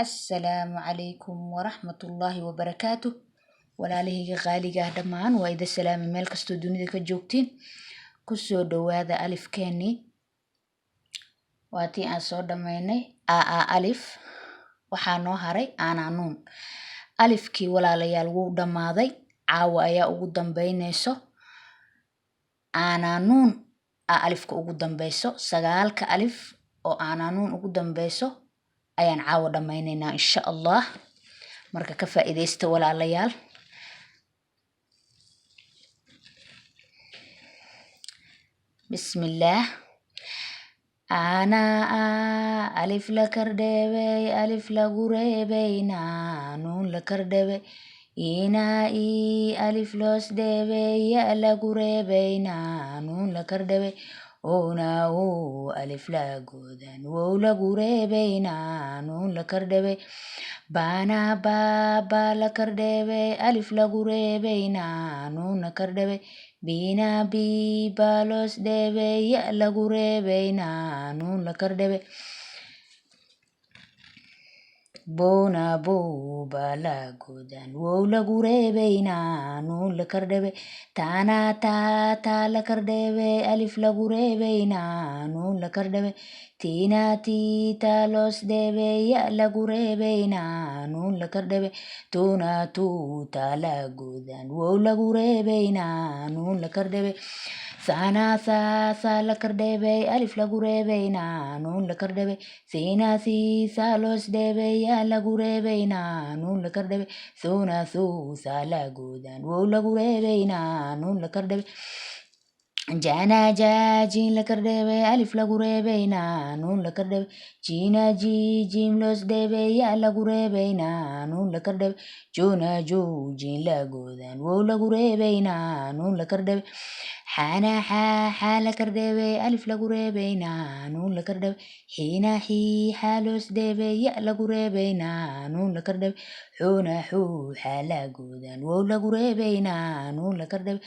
Assalaamu calaykum waraxmatullaahi wabarakaatuh. Walaalahayga qaaliga ah dhammaan waa ida salaami meel kastoo dunida ka joogtiin. Kusoo dhawaada alifkeenii. Waa tii aan soo dhammaynay aa alif. Waxaa noo haray aanaa nuun. Alifkii walaalayaal wuu dhammaaday. Caawa ayaa ugu dambaynayso. Aanaa nuun aa alifka ugu dambayso. 9 alif oo aanaa nuun ugu dambayso ayaan caawa dhammaynaynaa insha Allah. Marka ka faa'iidaysta walaalayaal. Bismillah. Aanaa alif la kardheebey alif lagu reebeynaa nuun la kardhebe inaa alif loos dheebey ya lagu reebeynaa nuun la kardhebe oonaa alif lagoodan wow lagu reebeynaa nuun la kardhebe baanaa baabaa la kardhebe alif lagu reebeynaa nuun la kardhebe biinaa biibaa loos dheebe ya lagu reebeynaa nuun la kardhebe boonaa boobaa lagoodan wow lagu reebeynaa nuun la kardhebe taanaa taataa la kardhebe alif lagu reebeynaa nuun la kardhebe tiinaa tiitaa loos dheebe ya lagu reebeynaa nuun la kardhebe tuunaa tuutaa lagoodan wow lagu reebeynaa nuun la kardhebe saanaa saasaa la kardhebe alif lagu reebeynaa nuun la kardhebe siinaa siisaa loos dheebe ya lagu reebeynaa nuun la kardhebe suunaa suusaa lagoodan wow lagu reebeynaa nuun la kardhebe jaanaa jaajiin la kardhebe alif lagu reebeynaa nuun la kardhebe jiinaa jiijiim loos dheebe ya lagu reebeynaa nuun la kardhebe joonaa joojiin lagoodan wow lagu reebeynaa nuun la kardhebe xaanaa xaaxaa la kardhebe alif lagu reebeynaa nuun la kardhebe xiinaa xiixaa loos dheebe ya lagu reebeynaa nuun la kardhebe xoonaa xuuxaa lagoodan wow lagu reebeynaa nuun la kardhebe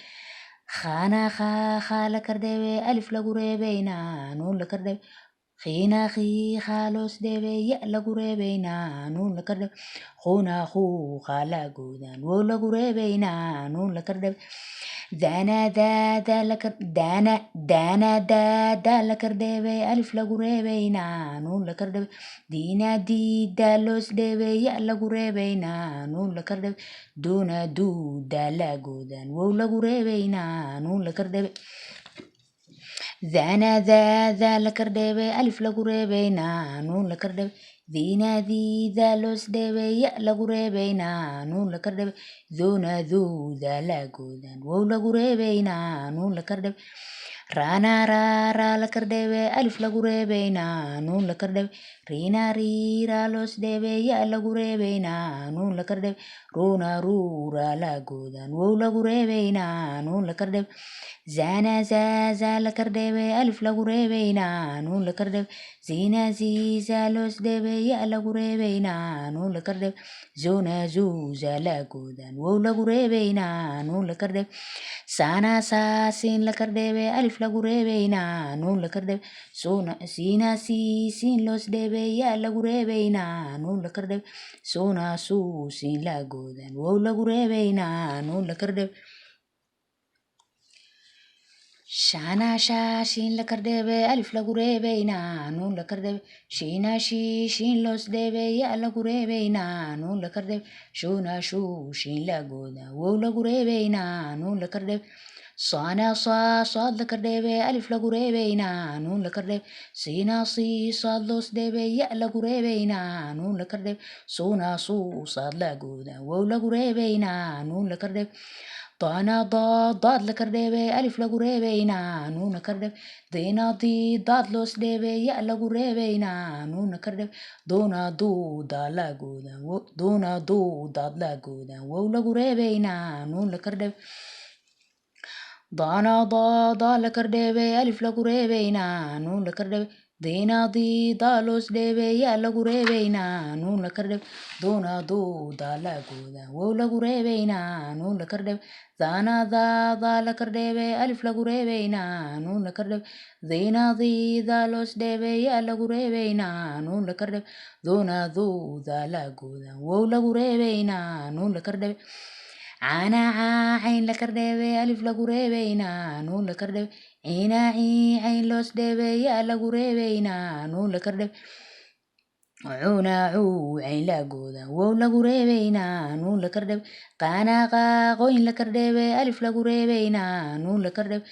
khaanaa khaaxaa la kardhebe alif lagu reebeynaa nuun la kardhebe khiinaa khiixaa loos dheebe ya lagu reebeynaa nuun la kardhebe khuunaa khuuqaa lagoodan wow lagu reebeynaa nuun la kardhebe daanaa daadaa la kardhebe alif lagu reebeynaa nuun la kardhebe diinaa diidaa loos dheebe ya lagu reebeynaa nuun la kardhebe doonaa duudaa lagoodan wow lagu reebeynaa nuun la kardhebe zaanaa daadaa la kardhebe alif lagu reebeynaa nuun la kardhebe diinaa diidaa loos dheebe ya lagu reebeynaa nuun la kardhebe doonaa doodaa lagoodan wow lagu reebeynaa nuun la kardhebe raanaa raaraa la kardhebe alif lagu reebeynaa nuun la kardhebe riinaa riiraa loos dheebe ya lagu reebeynaa nuun la kardhebe ruunaa ruuraa lagoodan wow lagu reebeynaa nuun la kardhebe zaanaa zaazaa la kardhebe alif lagu reebeynaa nuun la kardhebe ziinaa ziizaa loos dheebe ya lagu reebeynaa nuun la kardhebe zoonaa zuuzaa lagoodan wow lagu reebeynaa nuun la kardhebe saanaa saasiin la kardhebe alif lagu reebeynaa nuun la kardhebe siinaa siisiin loos dheebe ya lagu reebeynaa nuun la kardhebe soonaa suusiin lagoodan wow lagu reebeynaa nuun la kardhebe shaanaa shaashiin la kardhebe alif lagu reebeynaa nuun la kardhebe shiinaa shiishiin loos dheebe ya lagu reebeynaa nuun la kardhebe shoonaa shooshiin lagoodan wow lagu reebeynaa nuun la kardhebe saanaa saasaad la kardhebe alif lagu reebeynaa nuun la kardhebe siinaa siisaad loos dheebe ya lagu reebeynaa nuun la kardhebe soonaa suusaad lagoodan wow lagu reebeynaa nuun la kardhebe daanaa daadaad la kardhebe alif lagu reebeynaa nuun la kardhebe diinaa diidaad loos dheebe ya lagu reebeynaa nuun la kardhebe doonaa duudaa lagoodan doonaa duudaad lagoodan wow lagu reebeynaa nuun la kardhebe daanaa daadaa la kardhebe alif lagu reebeynaa nuun la kardhebe Dina di dalos debe ya lagu rebeina nun la kardeb dona do da lagoda wo lagu rebeina nun la kardeb dana da la kardebe alif lagu rebeina nun la kardeb dina di dalos debe ya lagu rebeina nun la kardeb dona do da lagoda wo lagu rebeina nun la kardeb عانا عين لكردبي ألف لغريبينا نون لكردبي عينا عين لوس دبي يا لغريبينا نون لكردبي عونا عين لغودا وو لغريبينا نون لكردبي قانا غوين لكردبي ألف لغريبينا نون لكردبي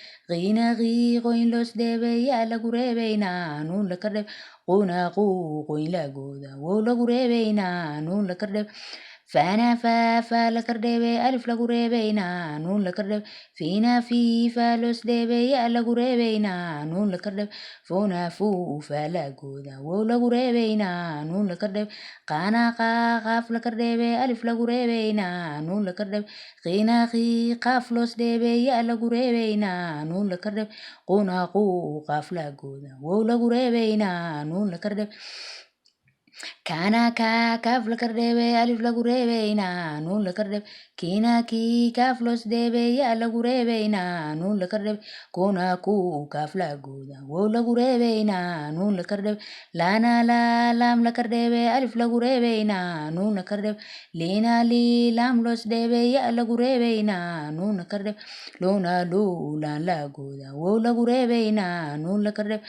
غوين لوس دبي يا لغريبينا نون لكردبي قونا غوين لغودا وو لغريبينا نون لكردبي فانا فا لكردبي ألف لغريبينا نون لكردب فينا في فالوس دبي يا لغريبينا نون لكردب فونا فالغودا وو لغريبينا نون لكردب قانا قاف لكردبي ألف لغريبينا نون لكردب قينا قاف لوس دبي يا لغريبينا نون لكردب قونا قاف لغودا وو لغريبينا نون لكردب كانا كاف لكردبي ألف لغريبينا نون لكردب كينا كاف لوس دبي يا لغريبينا نون لكردب كونا كاف لغودا وو لغريبينا نون لكردب لانا لام لكردبي ألف لغريبينا نون لكردب لينا لام لوس دبي يا لغريبينا نون لكردب لونا لا لغودا وو لغريبينا نون لكردب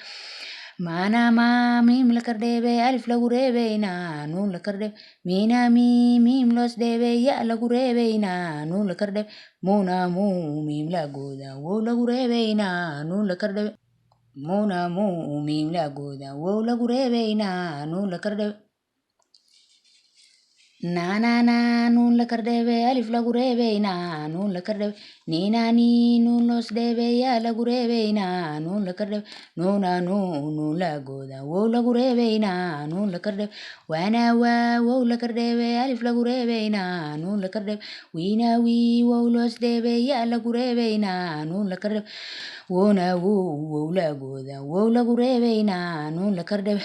معنا ميم لكردبي ألف لغريبينا نون لكردب مينا ميم لوس دبي يا لغريبينا نون لكردب مونا ميم لغودا وو لغريبينا نون لكردب مونا ميم لغودا وو لغريبينا نون لكردب نانا نون لكردبي ألف لغريبينا نون لكردب نينا نون لوس دبي يا لغريبينا نون لكردب نونا نون لغودا وو لغريبينا نون لكردب وانا وو لكردبي ألف لغريبينا نون لكردب وينا وو لوس دبي يا لغريبينا نون لكردب وونا وو لغودا وو لغريبينا نون لكردب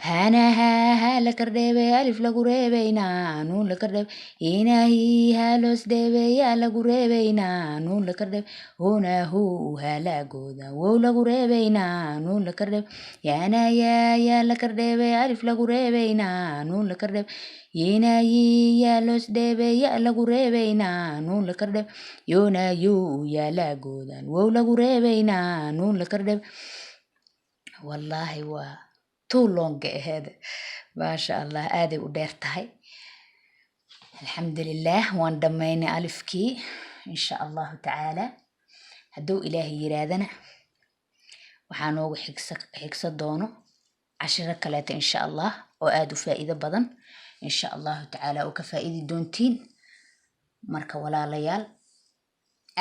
ها لكردبي ألف لغريبينا نون لكردب هنا هي لوس دبي يا لغريبينا نون لكردب هنا هلا جودا وو لغريبينا نون لكردب يانا يا لكردبي ألف لغريبينا نون لكردب ينا يا لوس دبي يا لغريبينا نون لكردب يونا يا لغودا وو لغريبينا نون لكردب والله too long ahead maasha allah aaday u dheer tahay alxamdulilah waan dhammaynay alifkii insha allahu tacaala hadduu ilaahay yiraadana waxaa noogu xigsa doono cashiro kaleeta insha allah oo aada u faa'iido badan insha allahu tacaala oo ka faa'idi doontiin marka walaalayaal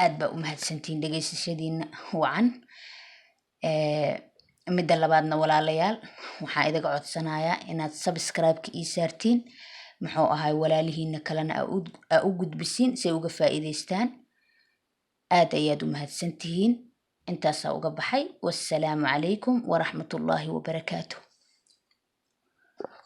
aad baa u mahadsantiin dhegaysashadiina wacan midda labaadna walaalayaal waxaa idaga codsanayaa inaad subscribe-ka ii saartiin muxuu ahay walaalihiina kalena aa u gudbisiin si ay uga faa'iidaystaan aad ayaad u mahadsantihiin intaasaa uga baxay wassalaamu calaykum waraxmatullaahi wabarakaatuh